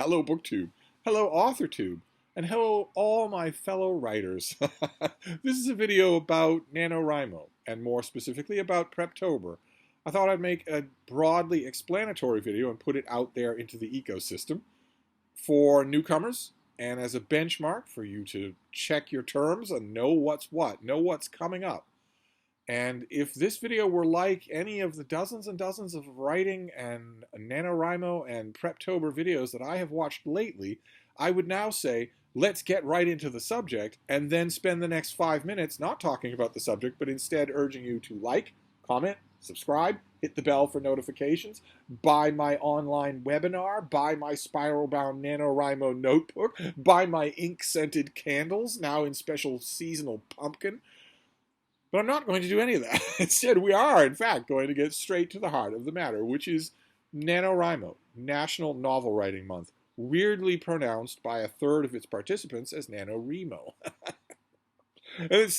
Hello, BookTube. Hello, AuthorTube. And hello, all my fellow writers. This is a video about NaNoWriMo, and more specifically about Preptober. I thought I'd make a broadly explanatory video and put it out there into the ecosystem for newcomers and as a benchmark for you to check your terms and know what's what, know what's coming up. And if this video were like any of the dozens and dozens of writing and NaNoWriMo and Preptober videos that I have watched lately, I would now say, let's get right into the subject and then spend the next 5 minutes not talking about the subject, but instead urging you to like, comment, subscribe, hit the bell for notifications, buy my online webinar, buy my spiral-bound NaNoWriMo notebook, buy my ink-scented candles, now in special seasonal pumpkin. But I'm not going to do any of that. Instead, we are, in fact, going to get straight to the heart of the matter, which is NaNoWriMo, National Novel Writing Month, weirdly pronounced by a third of its participants as NaNoWriMo. And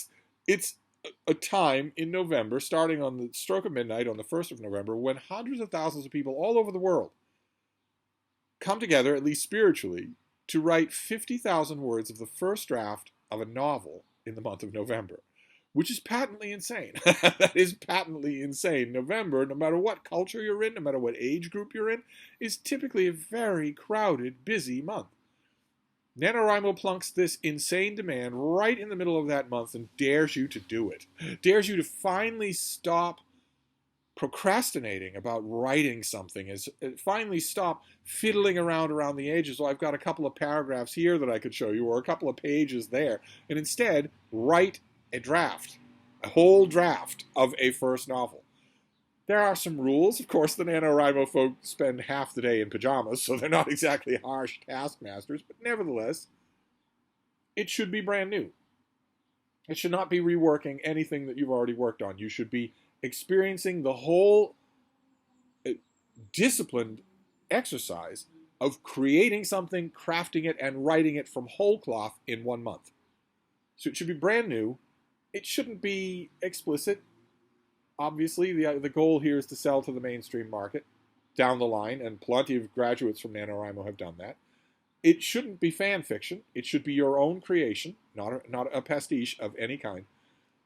it's a time in November, starting on the stroke of midnight on the 1st of November, when hundreds of thousands of people all over the world come together, at least spiritually, to write 50,000 words of the first draft of a novel in the month of November. Which is patently insane. That is patently insane. November, no matter what culture you're in, no matter what age group you're in, is typically a very crowded, busy month. NaNoWriMo plunks this insane demand right in the middle of that month and dares you to do it. Dares you to finally stop procrastinating about writing something, finally stop fiddling around the edges. Well, I've got a couple of paragraphs here that I could show you, or a couple of pages there, and instead write a draft, a whole draft of a first novel. There are some rules. Of course, the NaNoWriMo folk spend half the day in pajamas, so they're not exactly harsh taskmasters, but nevertheless, it should be brand new. It should not be reworking anything that you've already worked on. You should be experiencing the whole disciplined exercise of creating something, crafting it, and writing it from whole cloth in 1 month. So it should be brand new. It shouldn't be explicit. Obviously, the goal here is to sell to the mainstream market down the line, and plenty of graduates from NaNoWriMo have done that. It shouldn't be fan fiction. It should be your own creation, not a pastiche of any kind.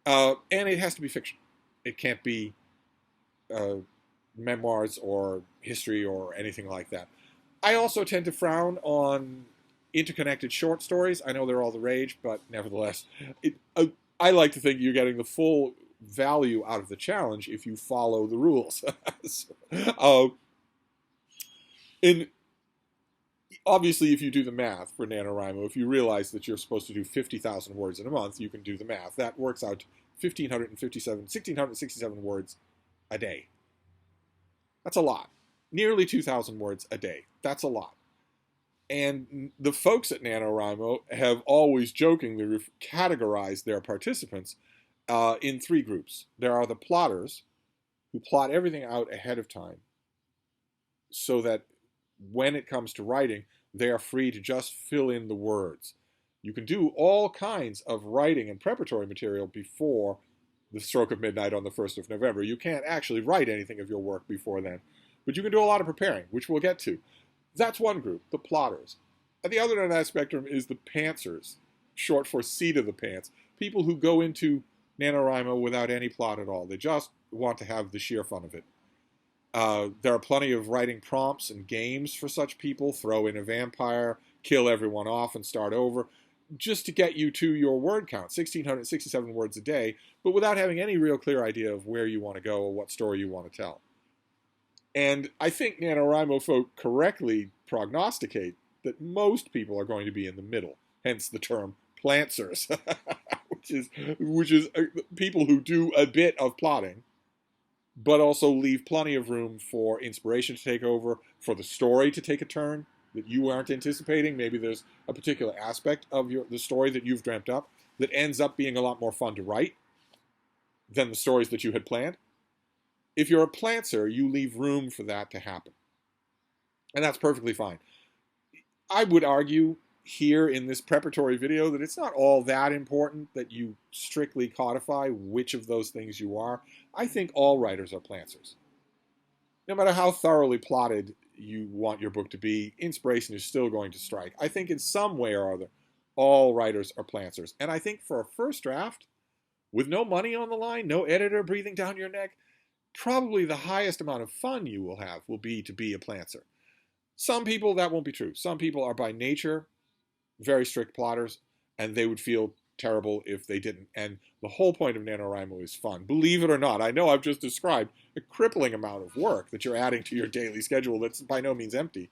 And it has to be fiction. It can't be memoirs or history or anything like that. I also tend to frown on interconnected short stories. I know they're all the rage, but nevertheless, I like to think you're getting the full value out of the challenge if you follow the rules. And obviously, if you do the math for NaNoWriMo, if you realize that you're supposed to do 50,000 words in a month, you can do the math. That works out 1,667 words a day. That's a lot. Nearly 2,000 words a day. That's a lot. And the folks at NaNoWriMo have always jokingly categorized their participants in 3 groups. There are the plotters, who plot everything out ahead of time so that when it comes to writing, they are free to just fill in the words. You can do all kinds of writing and preparatory material before the stroke of midnight on the 1st of November. You can't actually write anything of your work before then, but you can do a lot of preparing, which we'll get to. That's one group, the plotters. At the other end of that spectrum is the pantsers, short for seat of the pants, people who go into NaNoWriMo without any plot at all. They just want to have the sheer fun of it. There are plenty of writing prompts and games for such people. Throw in a vampire, kill everyone off, and start over, just to get you to your word count, 1,667 words a day, but without having any real clear idea of where you want to go or what story you want to tell. And I think NaNoWriMo folk correctly prognosticate that most people are going to be in the middle, hence the term plantsers, which is people who do a bit of plotting, but also leave plenty of room for inspiration to take over, for the story to take a turn that you aren't anticipating. Maybe there's a particular aspect of the story that you've dreamt up that ends up being a lot more fun to write than the stories that you had planned. If you're a plantser, you leave room for that to happen. And that's perfectly fine. I would argue here in this preparatory video that it's not all that important that you strictly codify which of those things you are. I think all writers are plantsers. No matter how thoroughly plotted you want your book to be, inspiration is still going to strike. I think in some way or other, all writers are plantsers. And I think for a first draft, with no money on the line, no editor breathing down your neck, probably the highest amount of fun you will have will be to be a plantser. Some people, that won't be true. Some people are by nature very strict plotters, and they would feel terrible if they didn't. And the whole point of NaNoWriMo is fun. Believe it or not, I know I've just described a crippling amount of work that you're adding to your daily schedule that's by no means empty,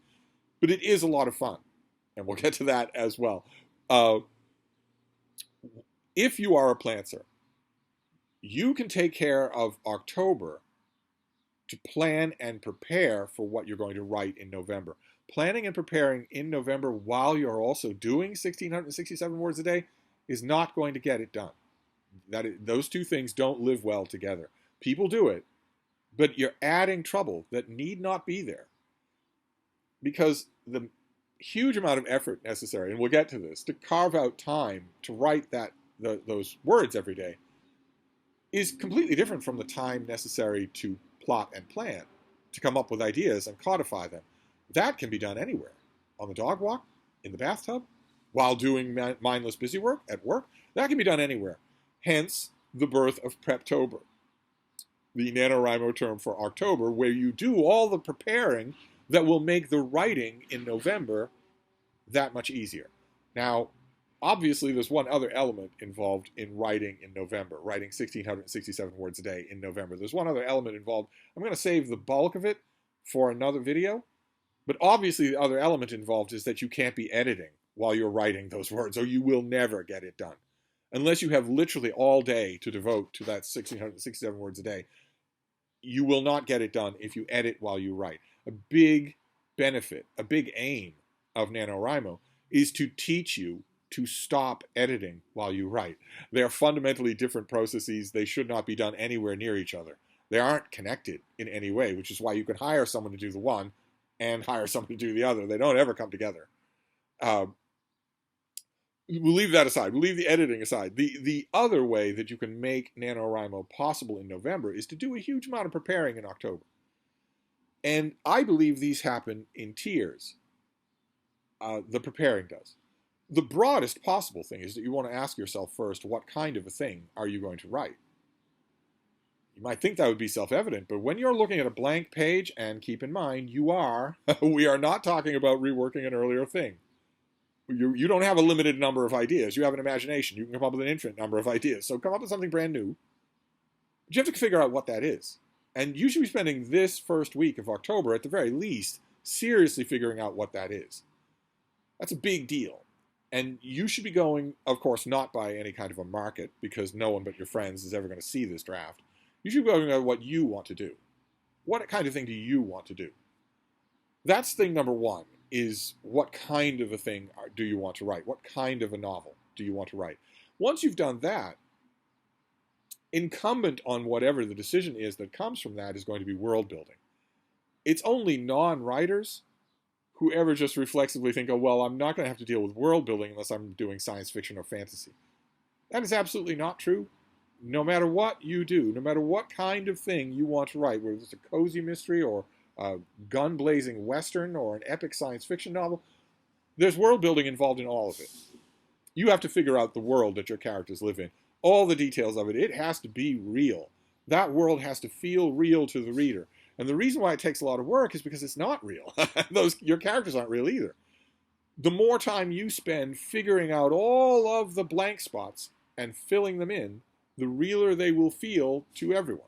but it is a lot of fun. And we'll get to that as well. If you are a plantser, you can take care of October to plan and prepare for what you're going to write in November. Planning and preparing in November while you're also doing 1,667 words a day is not going to get it done. Those two things don't live well together. People do it, but you're adding trouble that need not be there. Because the huge amount of effort necessary, and we'll get to this, to carve out time to write those words every day is completely different from the time necessary to plot and plan, to come up with ideas and codify them. That can be done anywhere. On the dog walk, in the bathtub, while doing mindless busy work at work. That can be done anywhere. Hence, the birth of Preptober, the NaNoWriMo term for October, where you do all the preparing that will make the writing in November that much easier. Now, obviously, there's one other element involved in writing in November, writing 1,667 words a day in November. There's one other element involved. I'm going to save the bulk of it for another video. But obviously, the other element involved is that you can't be editing while you're writing those words, or you will never get it done. Unless you have literally all day to devote to that 1,667 words a day, you will not get it done if you edit while you write. A big benefit, a big aim of NaNoWriMo is to teach you to stop editing while you write. They are fundamentally different processes. They should not be done anywhere near each other. They aren't connected in any way, which is why you can hire someone to do the one and hire someone to do the other. They don't ever come together. We'll leave that aside. We'll leave the editing aside. The other way that you can make NaNoWriMo possible in November is to do a huge amount of preparing in October. And I believe these happen in tiers. The preparing does. The broadest possible thing is that you want to ask yourself first, what kind of a thing are you going to write? You might think that would be self-evident, but when you're looking at a blank page, and keep in mind, we are not talking about reworking an earlier thing. You don't have a limited number of ideas. You have an imagination. You can come up with an infinite number of ideas. So come up with something brand new. But you have to figure out what that is. And you should be spending this first week of October, at the very least, seriously figuring out what that is. That's a big deal. And you should be going, of course, not by any kind of a market, because no one but your friends is ever going to see this draft. You should be going by what you want to do. What kind of thing do you want to do? That's thing number one, is what kind of a thing do you want to write? What kind of a novel do you want to write? Once you've done that, incumbent on whatever the decision is that comes from that is going to be world building. It's only non-writers who ever just reflexively think, oh, well, I'm not going to have to deal with world building unless I'm doing science fiction or fantasy. That is absolutely not true. No matter what you do, no matter what kind of thing you want to write, whether it's a cozy mystery or a gun-blazing western or an epic science fiction novel, there's world building involved in all of it. You have to figure out the world that your characters live in, all the details of it. It has to be real. That world has to feel real to the reader. And the reason why it takes a lot of work is because it's not real. Your characters aren't real either. The more time you spend figuring out all of the blank spots and filling them in, the realer they will feel to everyone.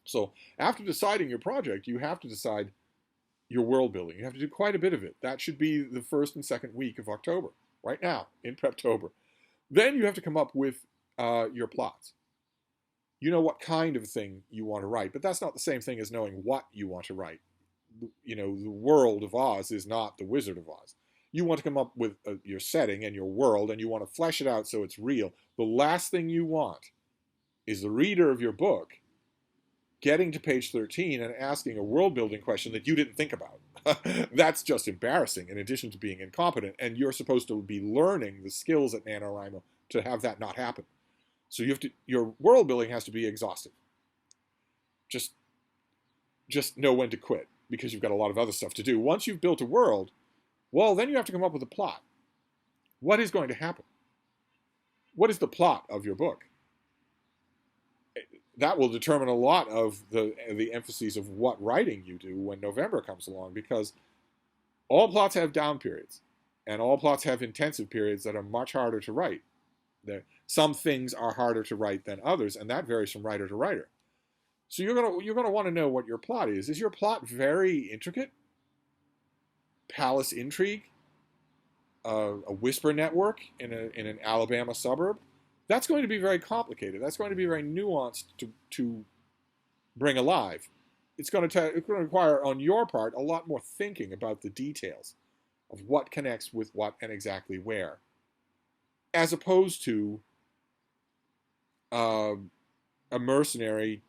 So after deciding your project, you have to decide your world building. You have to do quite a bit of it. That should be the first and second week of October, right now, in Preptober. Then you have to come up with your plots. You know what kind of thing you want to write, but that's not the same thing as knowing what you want to write. You know, the world of Oz is not the Wizard of Oz. You want to come up with your setting and your world, and you want to flesh it out so it's real. The last thing you want is the reader of your book getting to page 13 and asking a world-building question that you didn't think about. That's just embarrassing, in addition to being incompetent, and you're supposed to be learning the skills at NaNoWriMo to have that not happen. So your world building has to be exhaustive. Just know when to quit. because you've got a lot of other stuff to do. Once you've built a world, well, then you have to come up with a plot. What is going to happen? What is the plot of your book? That will determine a lot of the emphases of what writing you do when November comes along, because all plots have down periods, and all plots have intensive periods that are much harder to write. Some things are harder to write than others, and that varies from writer to writer. So you're gonna want to know what your plot is. Is your plot very intricate? Palace intrigue, a whisper network in an Alabama suburb? That's going to be very complicated. That's going to be very nuanced to bring alive. It's going to require, on your part, a lot more thinking about the details of what connects with what and exactly where, as opposed to a mercenary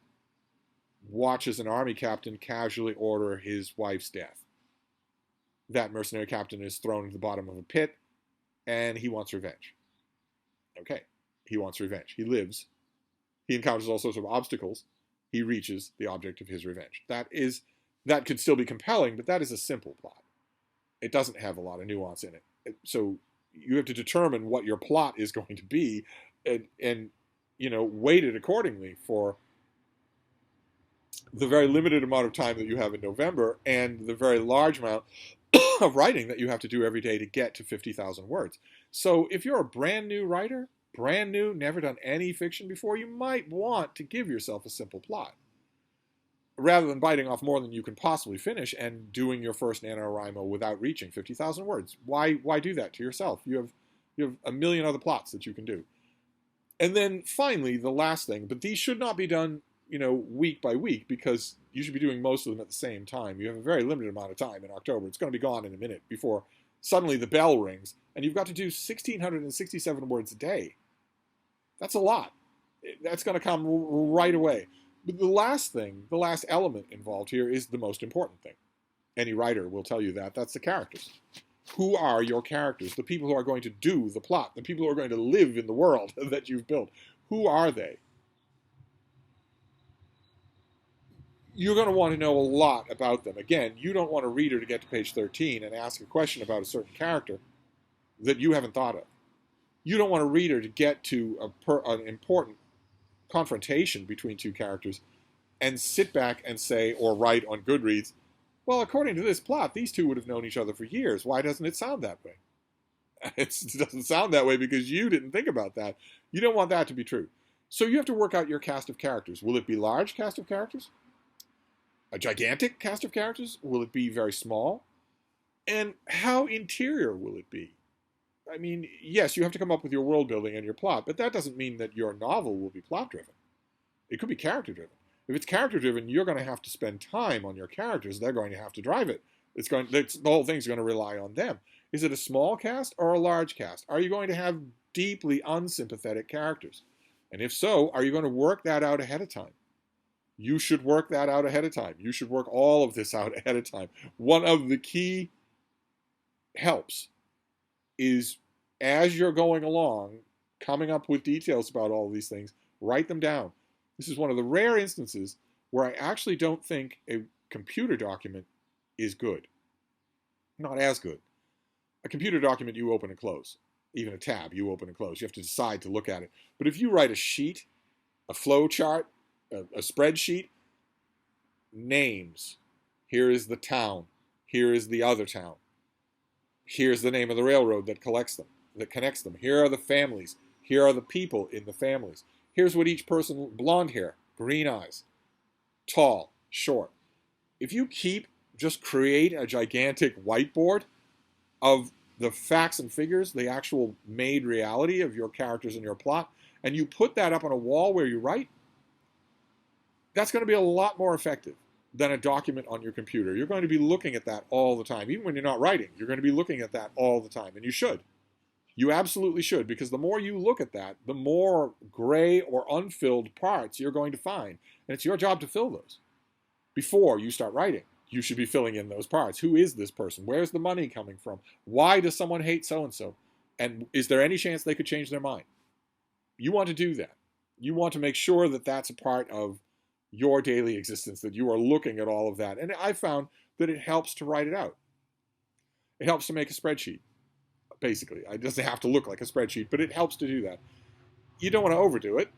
watches an army captain casually order his wife's death. That mercenary captain is thrown into the bottom of a pit, and he wants revenge. Okay, he wants revenge. He lives. He encounters all sorts of obstacles. He reaches the object of his revenge. That could still be compelling, but that is a simple plot. It doesn't have a lot of nuance in it. So you have to determine what your plot is going to be, and weight it accordingly for the very limited amount of time that you have in November and the very large amount of writing that you have to do every day to get to 50,000 words. So if you're a brand new writer, brand new, never done any fiction before, you might want to give yourself a simple plot, rather than biting off more than you can possibly finish and doing your first NaNoWriMo without reaching 50,000 words. Why do that to yourself? You have a million other plots that you can do. And then finally, the last thing, but these should not be done week by week, because you should be doing most of them at the same time. You have a very limited amount of time in October. It's going to be gone in a minute before suddenly the bell rings, and you've got to do 1,667 words a day. That's a lot. That's going to come right away. But the last element involved here is the most important thing. Any writer will tell you that. That's the characters. Who are your characters? The people who are going to do the plot, the people who are going to live in the world that you've built. Who are they? You're going to want to know a lot about them. Again, you don't want a reader to get to page 13 and ask a question about a certain character that you haven't thought of. You don't want a reader to get to an important confrontation between two characters and sit back and say, or write on Goodreads, well, according to this plot, these two would have known each other for years. Why doesn't it sound that way? It doesn't sound that way because you didn't think about that. You don't want that to be true. So you have to work out your cast of characters. Will it be large cast of characters? A gigantic cast of characters? Will it be very small? And how interior will it be? I mean, yes, you have to come up with your world building and your plot, but that doesn't mean that your novel will be plot driven. It could be character driven. If it's character driven, you're going to have to spend time on your characters. They're going to have to drive it. The whole thing's going to rely on them. Is it a small cast or a large cast? Are you going to have deeply unsympathetic characters? And if so, are you going to work that out ahead of time? You should work that out ahead of time. You should work all of this out ahead of time. One of the key helps is, as you're going along, coming up with details about all of these things, write them down. This is one of the rare instances where I actually don't think a computer document is good. Not as good. A computer document you open and close. Even a tab you open and close. You have to decide to look at it. But if you write a sheet, a flow chart, a spreadsheet, names. Here is the town. Here is the other town. Here's the name of the railroad that connects them. Here are the families. Here are the people in the families. Here's what each person, blonde hair, green eyes, tall, short. If you just create a gigantic whiteboard of the facts and figures, the actual made reality of your characters and your plot, and you put that up on a wall where you write, that's going to be a lot more effective than a document on your computer. You're going to be looking at that all the time. Even when you're not writing, you're going to be looking at that all the time. And you should. You absolutely should, because the more you look at that, the more gray or unfilled parts you're going to find. And it's your job to fill those. Before you start writing, you should be filling in those parts. Who is this person? Where's the money coming from? Why does someone hate so-and-so? And is there any chance they could change their mind? You want to do that. You want to make sure that that's a part of your daily existence, that you are looking at all of that. And I found that it helps to write it out. It helps to make a spreadsheet, basically. It doesn't have to look like a spreadsheet, but it helps to do that. You don't want to overdo it,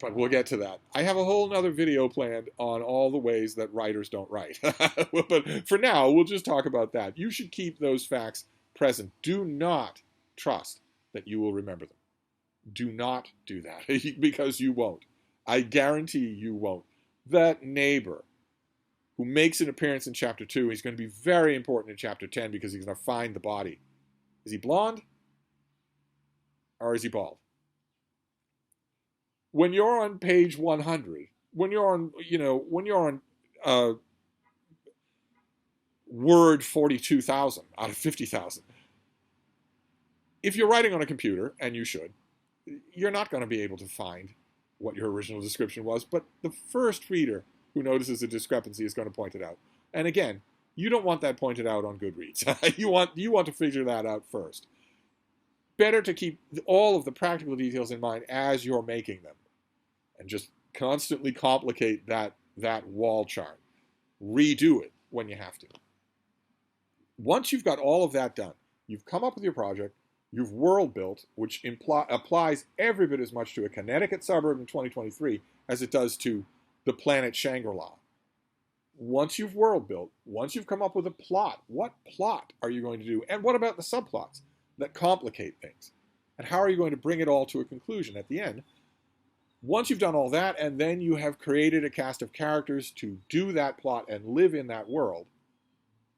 but we'll get to that. I have a whole nother video planned on all the ways that writers don't write. But for now, we'll just talk about that. You should keep those facts present. Do not trust that you will remember them. Do not do that, because you won't. I guarantee you won't. That neighbor who makes an appearance in Chapter 2, he's going to be very important in Chapter 10 because he's going to find the body. Is he blonde? Or is he bald? When you're on page 100, when you're on word 42,000 out of 50,000, if you're writing on a computer, and you should, you're not going to be able to find what your original description was, but the first reader who notices a discrepancy is going to point it out. And again, you don't want that pointed out on Goodreads. you want to figure that out first. Better to keep all of the practical details in mind as you're making them, and just constantly complicate that wall chart. Redo it when you have to. Once you've got all of that done, you've come up with your project, you've world built, which applies every bit as much to a Connecticut suburb in 2023 as it does to the planet Shangri-La. Once you've world built, once you've come up with a plot, what plot are you going to do? And what about the subplots that complicate things? And how are you going to bring it all to a conclusion at the end? Once you've done all that, and then you have created a cast of characters to do that plot and live in that world,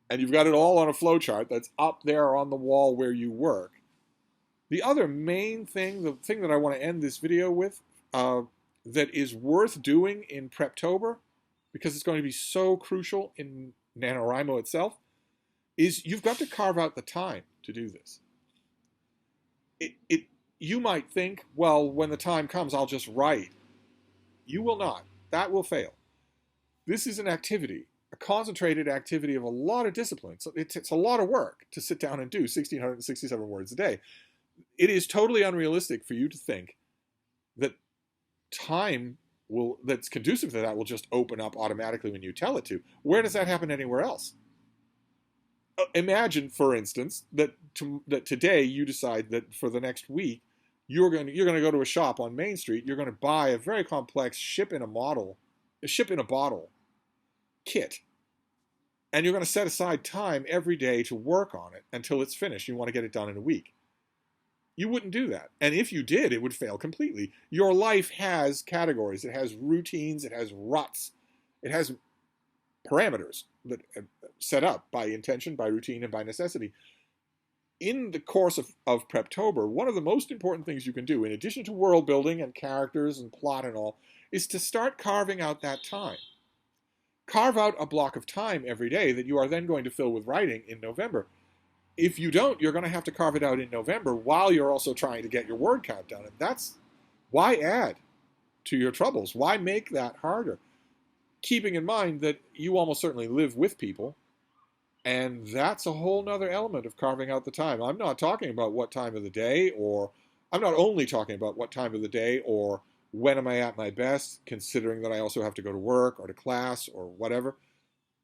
and you've got it all on a flowchart that's up there on the wall where you work, the other main thing, the thing that I want to end this video with, that is worth doing in Preptober, because it's going to be so crucial in NaNoWriMo itself, is you've got to carve out the time to do this. You might think, well, when the time comes, I'll just write. You will not. That will fail. This is an activity, a concentrated activity of a lot of disciplines. It's a lot of work to sit down and do 1,667 words a day. It is totally unrealistic for you to think that time that's conducive to that will just open up automatically when you tell it to. Where does that happen anywhere else? Imagine, for instance, that today you decide that for the next week you're going to go to a shop on Main Street. You're going to buy a very complex ship in a bottle kit, and you're going to set aside time every day to work on it until it's finished. You want to get it done in a week. You wouldn't do that. And if you did, it would fail completely. Your life has categories. It has routines. It has ruts. It has parameters that are set up by intention, by routine, and by necessity. In the course of Preptober, one of the most important things you can do, in addition to world building and characters and plot and all, is to start carving out that time. Carve out a block of time every day that you are then going to fill with writing in November. If you don't, you're going to have to carve it out in November while you're also trying to get your word count done. And that's why add to your troubles. Why make that harder? Keeping in mind that you almost certainly live with people, and that's a whole nother element of carving out the time. I'm not talking about what time of the day, or I'm not only talking about what time of the day or when am I at my best, considering that I also have to go to work or to class or whatever.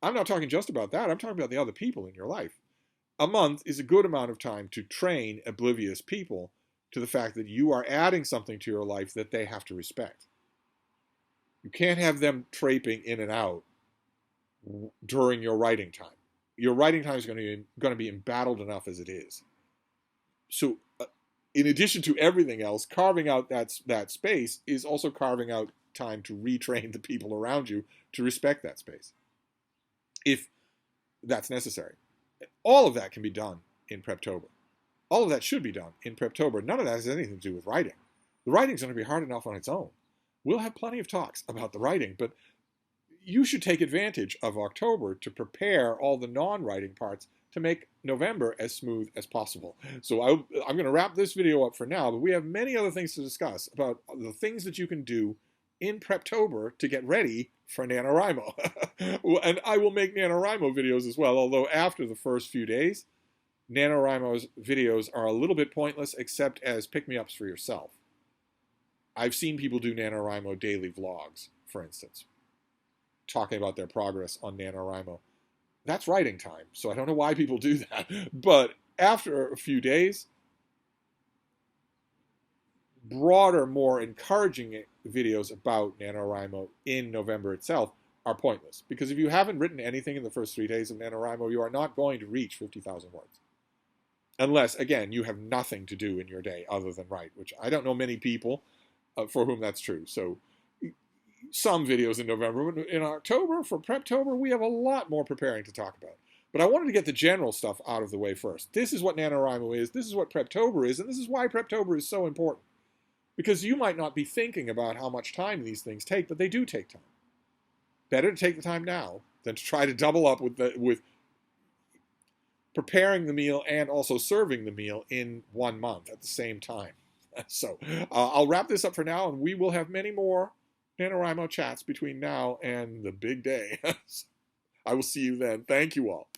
I'm not talking just about that. I'm talking about the other people in your life. A month is a good amount of time to train oblivious people to the fact that you are adding something to your life that they have to respect. You can't have them traipsing in and out during your writing time. Your writing time is going to be embattled enough as it is. So in addition to everything else, carving out that space is also carving out time to retrain the people around you to respect that space, if that's necessary. All of that can be done in Preptober. All of that should be done in Preptober. None of that has anything to do with writing. The writing's going to be hard enough on its own. We'll have plenty of talks about the writing, but you should take advantage of October to prepare all the non-writing parts to make November as smooth as possible. So I'm going to wrap this video up for now, but we have many other things to discuss about the things that you can do in Preptober to get ready for NaNoWriMo. And I will make NaNoWriMo videos as well, although after the first few days, NaNoWriMo's videos are a little bit pointless except as pick-me-ups for yourself. I've seen people do NaNoWriMo daily vlogs, for instance, talking about their progress on NaNoWriMo. that's writing time. So I don't know why people do that. But after a few days, broader, more encouraging videos about NaNoWriMo in November itself are pointless. Because if you haven't written anything in the first 3 days of NaNoWriMo, you are not going to reach 50,000 words. Unless, again, you have nothing to do in your day other than write, which I don't know many people for whom that's true. So some videos in November. In October, for Preptober, we have a lot more preparing to talk about. But I wanted to get the general stuff out of the way first. This is what NaNoWriMo is, this is what Preptober is, and this is why Preptober is so important. Because you might not be thinking about how much time these things take, but they do take time. Better to take the time now than to try to double up with preparing the meal and also serving the meal in 1 month at the same time. So I'll wrap this up for now, and we will have many more NaNoWriMo chats between now and the big day. I will see you then. Thank you all.